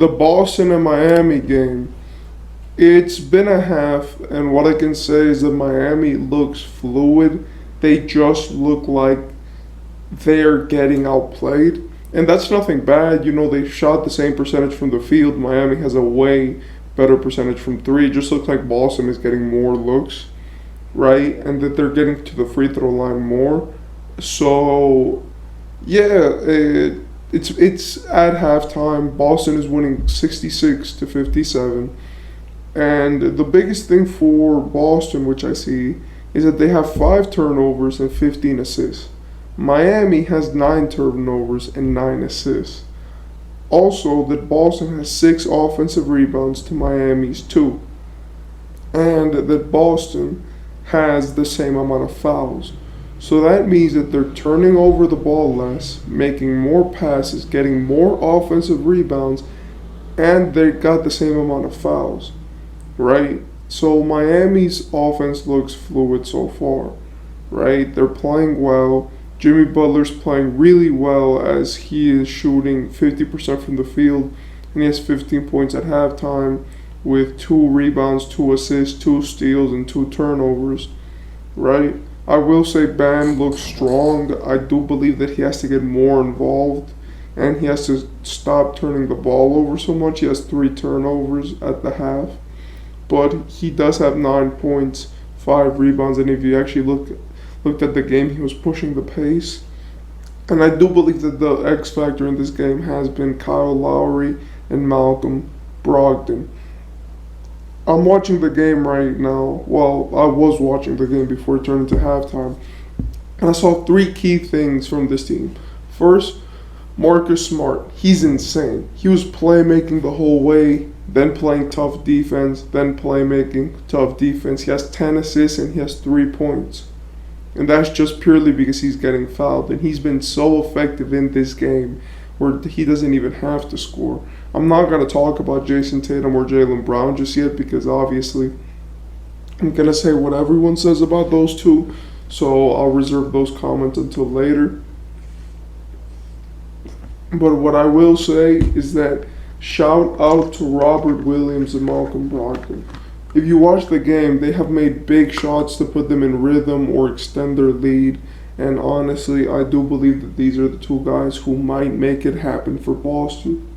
The Boston and Miami game, it's been a half, and what I can say is that Miami looks fluid. They just look like they're getting outplayed. And that's nothing bad. You know, they shot the same percentage from the field. Miami has a way better percentage from three. It just looks like Boston is getting more looks, right? And that they're getting to the free throw line more. So, yeah, it's at halftime. Boston is winning 66-57. And the biggest thing for Boston, which I see, is that they have 5 turnovers and 15 assists. Miami has 9 turnovers and 9 assists. Also, that Boston has 6 offensive rebounds to Miami's 2. And that Boston has the same amount of fouls. So that means that they're turning over the ball less, making more passes, getting more offensive rebounds, and they got the same amount of fouls, right? So Miami's offense looks fluid so far, right? They're playing well. Jimmy Butler's playing really well as he is shooting 50% from the field, and he has 15 points at halftime with 2 rebounds, 2 assists, 2 steals, and 2 turnovers, right? I will say Bam looks strong. I do believe that he has to get more involved, and he has to stop turning the ball over so much. He has 3 turnovers at the half, but he does have 9 points, 5 rebounds, and if you actually looked at the game, he was pushing the pace. And I do believe that the X factor in this game has been Kyle Lowry and Malcolm Brogdon. I'm watching the game right now. Well, I was watching the game before it turned into halftime. And I saw 3 key things from this team. First, Marcus Smart. He's insane. He was playmaking the whole way, then playing tough defense, then playmaking tough defense. He has 10 assists and he has 3 points. And that's just purely because he's getting fouled. And he's been so effective in this game where he doesn't even have to score. I'm not going to talk about Jason Tatum or Jaylen Brown just yet because obviously I'm going to say what everyone says about those two. So I'll reserve those comments until later. But what I will say is that shout out to Robert Williams and Malcolm Brogdon. If you watch the game, they have made big shots to put them in rhythm or extend their lead. And honestly, I do believe that these are the 2 guys who might make it happen for Boston.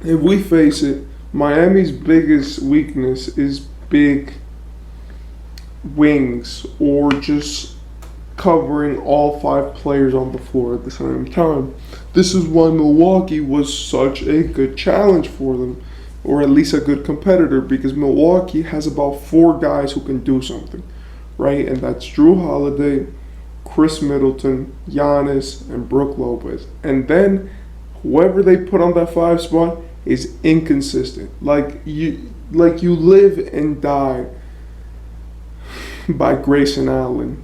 If we face it, Miami's biggest weakness is big wings or just covering all 5 players on the floor at the same time. This is why Milwaukee was such a good challenge for them, or at least a good competitor, because Milwaukee has about 4 guys who can do something, right? And that's Drew Holiday, Chris Middleton, Giannis, and Brook Lopez. And then whoever they put on that 5 spot is inconsistent. Like you live and die by Grayson Allen.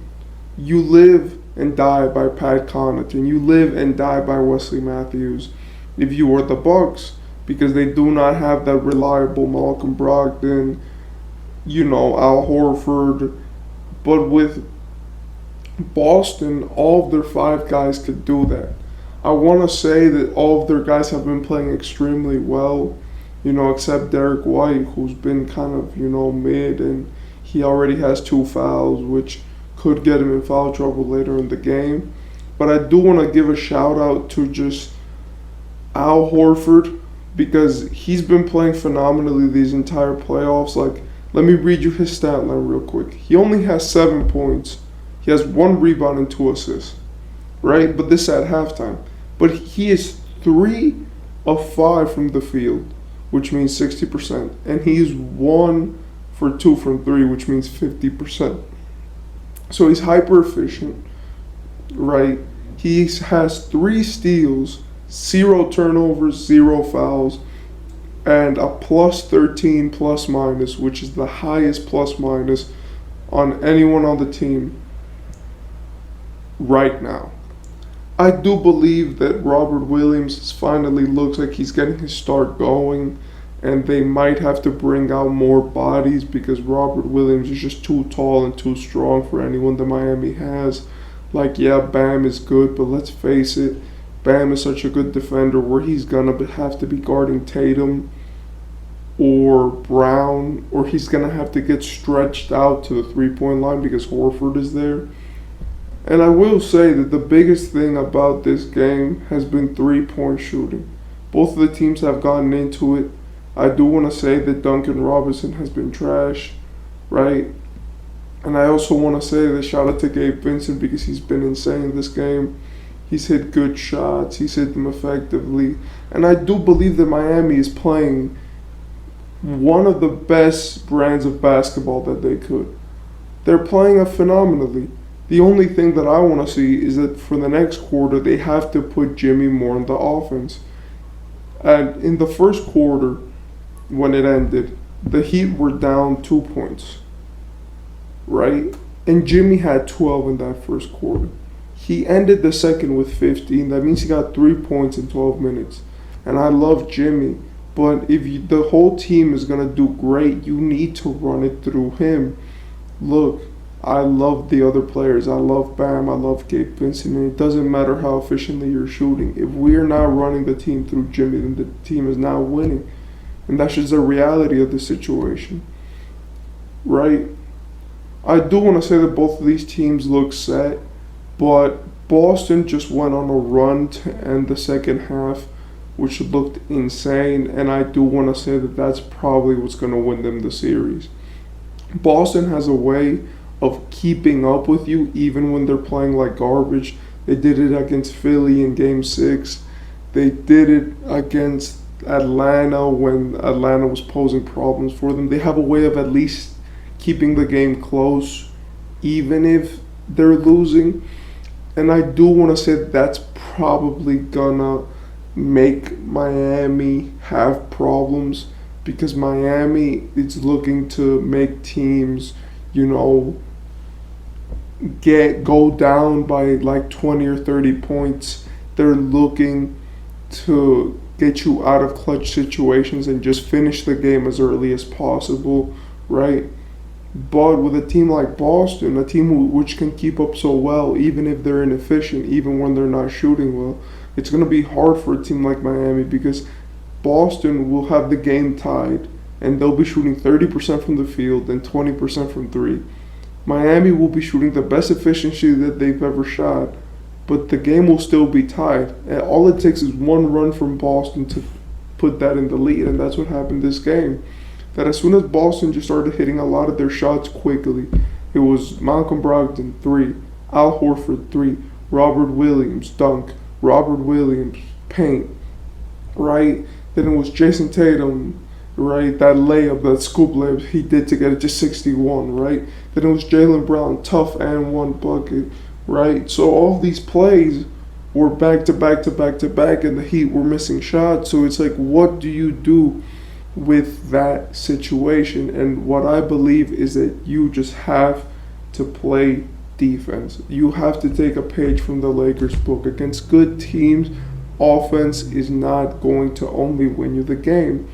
You live and die by Pat Connaughton. You live and die by Wesley Matthews. If you are the Bucks, because they do not have that reliable Malcolm Brogdon, Al Horford. But with Boston, all of their 5 guys could do that. I want to say that all of their guys have been playing extremely well, except Derek White, who's been kind of, mid, and he already has 2 fouls, which could get him in foul trouble later in the game. But I do want to give a shout out to just Al Horford, because he's been playing phenomenally these entire playoffs. Like, let me read you his stat line real quick. He only has 7 points. He has 1 rebound and 2 assists, right? But this at halftime. But he is 3 of 5 from the field, which means 60%. And he's 1 for 2 from 3, which means 50%. So he's hyper efficient, right? He has 3 steals, 0 turnovers, 0 fouls, and a plus 13 plus minus, which is the highest plus minus on anyone on the team right now. I do believe that Robert Williams finally looks like he's getting his start going, and they might have to bring out more bodies because Robert Williams is just too tall and too strong for anyone that Miami has. Like, yeah, Bam is good, but let's face it, Bam is such a good defender where he's gonna have to be guarding Tatum or Brown, or he's gonna have to get stretched out to the 3 point line because Horford is there. And I will say that the biggest thing about this game has been 3 point shooting. Both of the teams have gotten into it. I do want to say that Duncan Robinson has been trash, right? And I also want to say that shout out to Gabe Vincent because he's been insane this game. He's hit good shots, he's hit them effectively. And I do believe that Miami is playing one of the best brands of basketball that they could. They're playing it phenomenally. The only thing that I want to see is that for the next quarter, they have to put Jimmy more in the offense. And in the first quarter, when it ended, the Heat were down 2 points, right? And Jimmy had 12 in that first quarter. He ended the second with 15. That means he got 3 points in 12 minutes. And I love Jimmy, but if the whole team is going to do great, you need to run it through him. Look, I love the other players. I love Bam. I love Gabe Vincent. And it doesn't matter how efficiently you're shooting. If we are not running the team through Jimmy, then the team is not winning. And that's just the reality of the situation. Right? I do want to say that both of these teams look set. But Boston just went on a run to end the second half, which looked insane. And I do want to say that that's probably what's going to win them the series. Boston has a way of keeping up with you even when they're playing like garbage. They did it against Philly in Game 6. They did it against Atlanta when Atlanta was posing problems for them. They have a way of at least keeping the game close even if they're losing. And I do want to say that's probably gonna make Miami have problems because Miami is looking to make teams, go down by like 20 or 30 points. They're looking to get you out of clutch situations and just finish the game as early as possible, right? But with a team like Boston, a team which can keep up so well, even if they're inefficient, even when they're not shooting well, it's going to be hard for a team like Miami because Boston will have the game tied and they'll be shooting 30% from the field and 20% from three. Miami will be shooting the best efficiency that they've ever shot, but the game will still be tied. And all it takes is one run from Boston to put that in the lead, and that's what happened this game. That as soon as Boston just started hitting a lot of their shots quickly, it was Malcolm Brogdon, 3, Al Horford, 3, Robert Williams, dunk, Robert Williams, paint, right? Then it was Jason Tatum, right? That layup, that scoop layup he did to get it to 61, right? Then it was Jaylen Brown, tough and one bucket, right? So all these plays were back to back to back to back, and the Heat were missing shots. So it's like, what do you do with that situation? And what I believe is that you just have to play defense. You have to take a page from the Lakers book. Against good teams, offense is not going to only win you the game.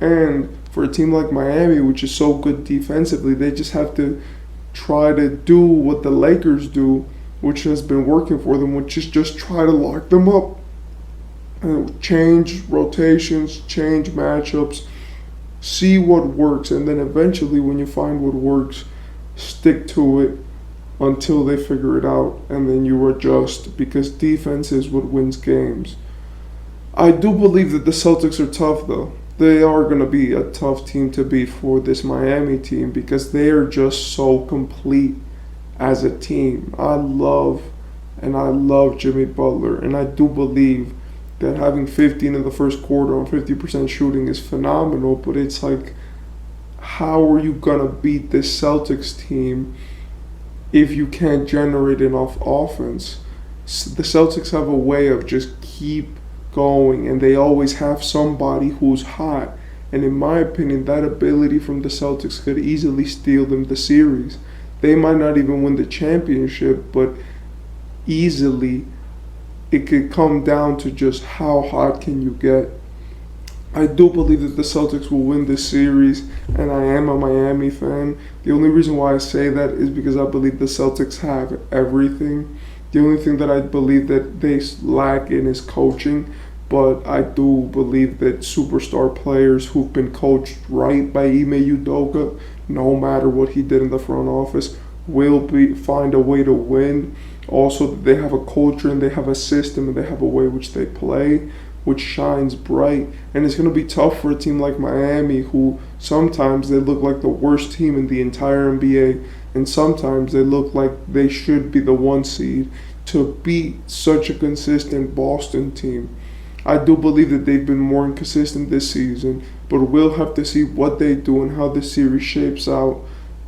And for a team like Miami, which is so good defensively, they just have to try to do what the Lakers do, which has been working for them, which is just try to lock them up. Change rotations, change matchups, see what works, and then eventually when you find what works, stick to it until they figure it out, and then you adjust, because defense is what wins games. I do believe that the Celtics are tough, though. They are going to be a tough team to beat for this Miami team because they are just so complete as a team. I love Jimmy Butler, and I do believe that having 15 in the first quarter on 50% shooting is phenomenal, but it's like, how are you going to beat this Celtics team if you can't generate enough offense? The Celtics have a way of just keep going, and they always have somebody who's hot. And in my opinion, that ability from the Celtics could easily steal them the series. They might not even win the championship, but easily it could come down to just how hot can you get. I do believe that the Celtics will win this series, and I am a Miami fan. The only reason why I say that is because I believe the Celtics have everything. The only thing that I believe that they lack in is coaching, but I do believe that superstar players who've been coached right by Ime Udoka, no matter what he did in the front office, will be find a way to win. Also, that they have a culture and they have a system and they have a way which they play, which shines bright. And it's going to be tough for a team like Miami, who sometimes they look like the worst team in the entire NBA, and sometimes they look like they should be the one seed, to beat such a consistent Boston team. I do believe that they've been more inconsistent this season, but we'll have to see what they do and how the series shapes out.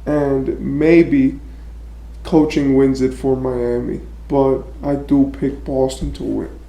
And maybe coaching wins it for Miami, but I do pick Boston to win.